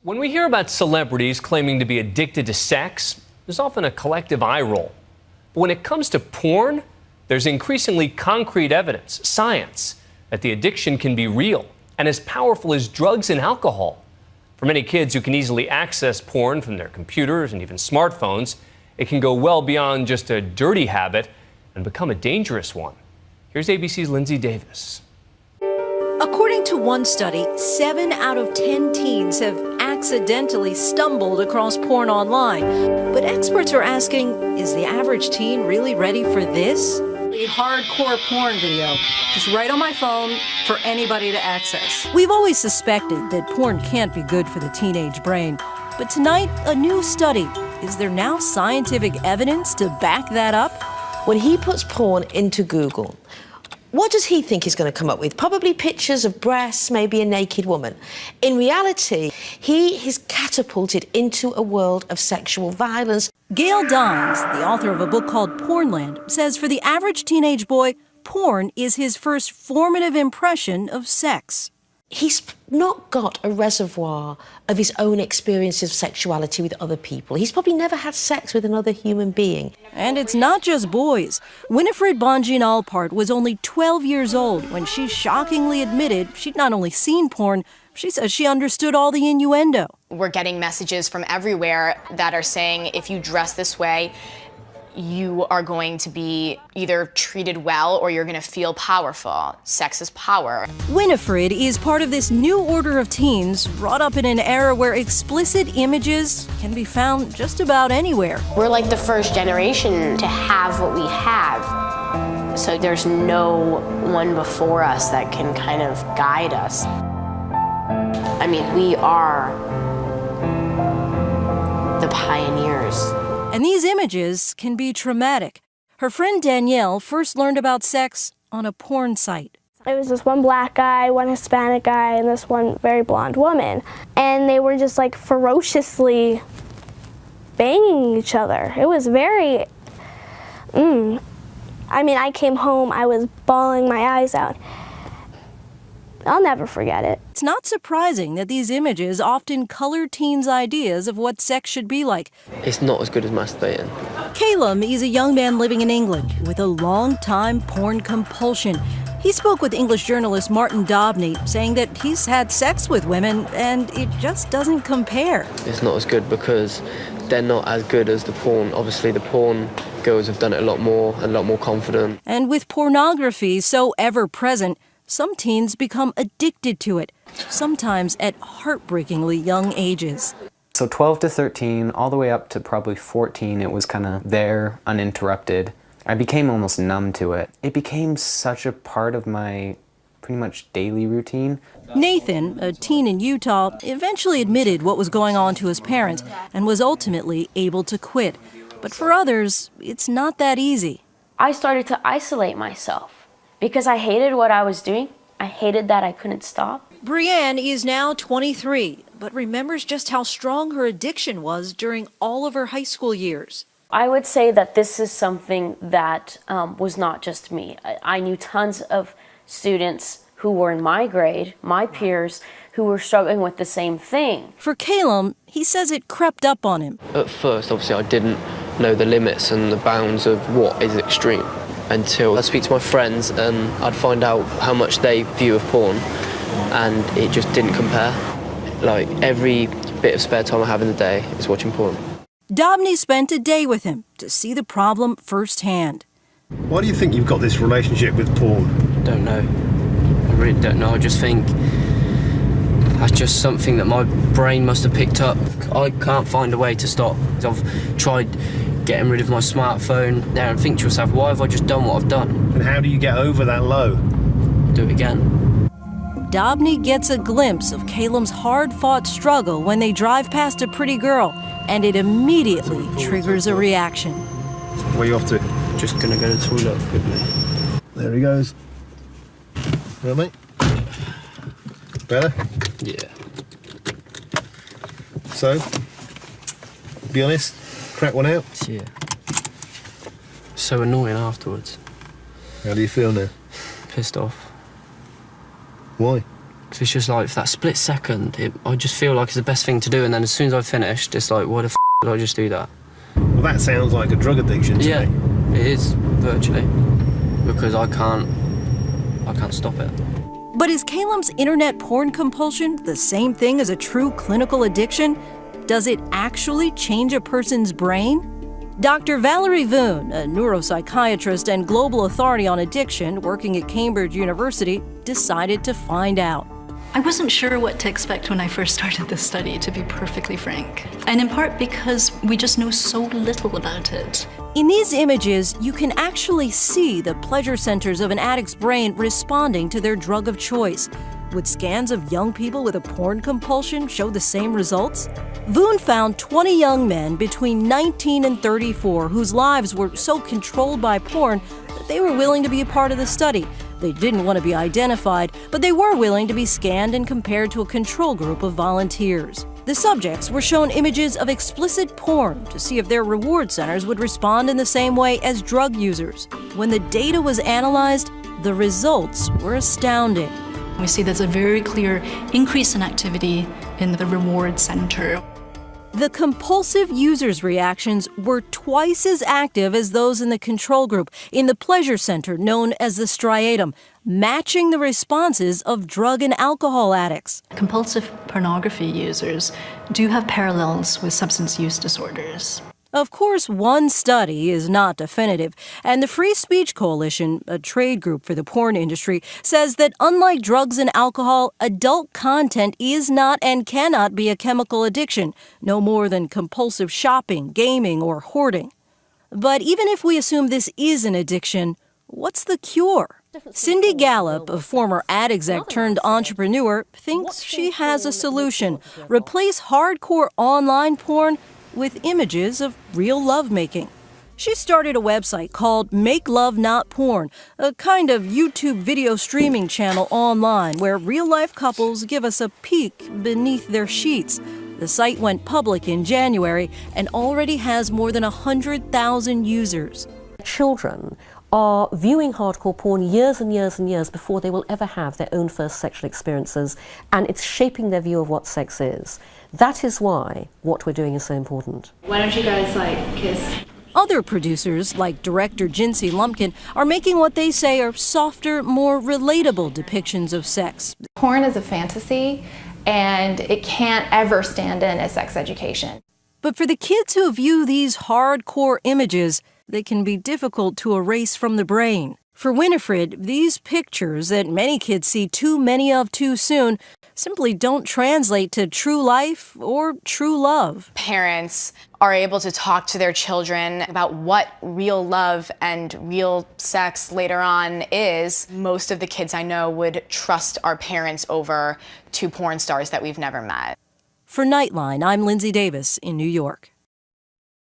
When we hear about celebrities claiming to be addicted to sex, there's often a collective eye roll. But when it comes to porn, there's increasingly concrete evidence, science, that the addiction can be real and as powerful as drugs and alcohol. For many kids who can easily access porn from their computers and even smartphones, it can go well beyond just a dirty habit and become a dangerous one. Here's ABC's Lindsay Davis. According to one study, 7 out of 10 teens have accidentally stumbled across porn online. But experts are asking, is the average teen really ready for this? A hardcore porn video, just right on my phone for anybody to access. We've always suspected that porn can't be good for the teenage brain. But tonight, a new study. Is there now scientific evidence to back that up? When he puts porn into Google, what does he think he's going to come up with? Probably pictures of breasts, maybe a naked woman. In reality, he is catapulted into a world of sexual violence. Gail Dines, the author of a book called Pornland, says for the average teenage boy, porn is his first formative impression of sex. He's not got a reservoir of his own experience of sexuality with other people. He's probably never had sex with another human being. And it's not just boys. Winifred Bonjean Alpart was only 12 years old when she shockingly admitted she'd not only seen porn, she says she understood all the innuendo. We're getting messages from everywhere that are saying if you dress this way, you are going to be either treated well or you're going to feel powerful. Sex is power. Winifred is part of this new order of teens brought up in an era where explicit images can be found just about anywhere. We're like the first generation to have what we have. So there's no one before us that can kind of guide us. I mean, we are the pioneers. And these images can be traumatic. Her friend Danielle first learned about sex on a porn site. It was this one black guy, one Hispanic guy, and this one very blonde woman. And they were just like ferociously banging each other. It was very, I mean, I came home, I was bawling my eyes out. I'll never forget it. It's not surprising that these images often color teens' ideas of what sex should be like. It's not as good as masturbating. Calum is a young man living in England with a long-time porn compulsion. He spoke with English journalist Martin Dobney, saying that he's had sex with women and it just doesn't compare. It's not as good because they're not as good as the porn. Obviously, the porn girls have done it a lot more and a lot more confident. And with pornography so ever-present, some teens become addicted to it, sometimes at heartbreakingly young ages. So 12 to 13, all the way up to probably 14, it was kind of there, uninterrupted. I became almost numb to it. It became such a part of my pretty much daily routine. Nathan, a teen in Utah, eventually admitted what was going on to his parents and was ultimately able to quit. But for others, it's not that easy. I started to isolate myself because I hated what I was doing. I hated that I couldn't stop. Brienne is now 23, but remembers just how strong her addiction was during all of her high school years. I would say that this is something that was not just me. I knew tons of students who were in my grade, my peers, who were struggling with the same thing. For Calum, he says it crept up on him. At first, obviously, I didn't know the limits and the bounds of what is extreme until I'd speak to my friends and I'd find out how much they view of porn, and it just didn't compare. Like, every bit of spare time I have in the day is watching porn. Dobney spent a day with him to see the problem firsthand. Why do you think you've got this relationship with porn? Don't know. I really don't know. I just think that's just something that my brain must have picked up. I can't find a way to stop. I've tried getting rid of my smartphone there and think to yourself, why have I just done what I've done? And how do you get over that low? Do it again. Dobney gets a glimpse of Calum's hard-fought struggle when they drive past a pretty girl, and it immediately triggers a reaction. Where are you off to? Just gonna go to the toilet quickly. There he goes. Well, mate? Better? Yeah. So, be honest, crack one out? Yeah. So annoying afterwards. How do you feel now? Pissed off. Why? 'Cause it's just like, for that split second, I just feel like it's the best thing to do, and then as soon as I've finished, it's like, why the f*** did I just do that? Well, that sounds like a drug addiction to me. It is, virtually, because I can't stop it. But is Calum's internet porn compulsion the same thing as a true clinical addiction? Does it actually change a person's brain? Dr. Valerie Voon, a neuropsychiatrist and global authority on addiction working at Cambridge University, decided to find out. I wasn't sure what to expect when I first started this study, to be perfectly frank. And in part because we just know so little about it. In these images, you can actually see the pleasure centers of an addict's brain responding to their drug of choice. Would scans of young people with a porn compulsion show the same results? Voon found 20 young men between 19 and 34 whose lives were so controlled by porn that they were willing to be a part of the study. They didn't want to be identified, but they were willing to be scanned and compared to a control group of volunteers. The subjects were shown images of explicit porn to see if their reward centers would respond in the same way as drug users. When the data was analyzed, the results were astounding. We see there's a very clear increase in activity in the reward center. The compulsive users' reactions were twice as active as those in the control group in the pleasure center known as the striatum, matching the responses of drug and alcohol addicts. Compulsive pornography users do have parallels with substance use disorders. Of course, one study is not definitive, and the Free Speech Coalition, a trade group for the porn industry, says that unlike drugs and alcohol, adult content is not and cannot be a chemical addiction, no more than compulsive shopping, gaming, or hoarding. But even if we assume this is an addiction, what's the cure? Cindy Gallup, a former ad exec turned entrepreneur, thinks she has a solution. Replace hardcore online porn with images of real lovemaking. She started a website called Make Love Not Porn, a kind of YouTube video streaming channel online where real-life couples give us a peek beneath their sheets. The site went public in January and already has more than 100,000 users. Children are viewing hardcore porn years and years and years before they will ever have their own first sexual experiences, and it's shaping their view of what sex is. That is why what we're doing is so important. Why don't you guys, kiss? Other producers, like director Jinsey Lumpkin, are making what they say are softer, more relatable depictions of sex. Porn is a fantasy, and it can't ever stand in as sex education. But for the kids who view these hardcore images, they can be difficult to erase from the brain. For Winifred, these pictures that many kids see too many of too soon simply don't translate to true life or true love. Parents are able to talk to their children about what real love and real sex later on is. Most of the kids I know would trust our parents over to porn stars that we've never met. For Nightline, I'm Lindsay Davis in New York.